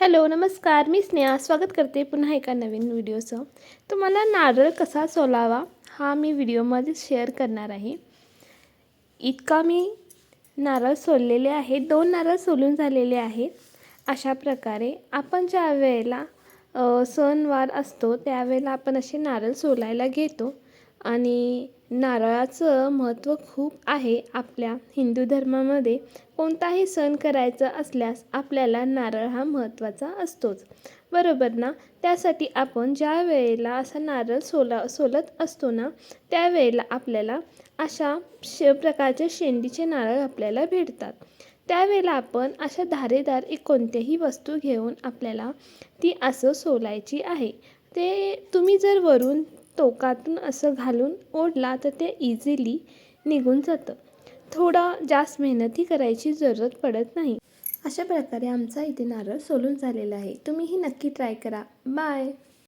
Hello नमस्कार, मी स्नेहा स्वागत करते पुन्हा एका नवीन व्हिडिओचं। तुम्हाला नारळ कसा सोलावा हा मी व्हिडिओमध्ये शेअर करणार आहे। इतका मी नारळ सोललेले आहेत, 2 नारळ सोलून झालेले आहेत। अशा प्रकारे आपण ज्या वेळेला सणवार असतो त्यावेळेला आपण असे नारळ सोलायला घेतो आणि नारळाचं महत्त्व खूप आहे। आपल्या हिंदू धर्मामध्ये कोणताही सण करायचा असल्यास आपल्याला नारळ हा महत्त्वाचा असतोच, बरोबर ना। त्यासाठी आपण ज्या वेळेला असा नारळ सोलत असतो ना त्यावेळेला आपल्याला अशा प्रकारचे शेंडीचे नारळ आपल्याला भेटतात। त्यावेळेला आपण अशा धारेदार एक कोणतीही वस्तू घेऊन आपल्याला ती असं सोलायची आहे। ते तुम्ही जर वरून टोकातून असं घालून ओढला तर ते इझिली निघून जातं। थोडं जास्त मेहनतही करायची जरूरत पडत नाही। अशा प्रकारे आमचा इथे नारळ सोलून झालेला आहे। तुम्हीही नक्की ट्राय करा। बाय।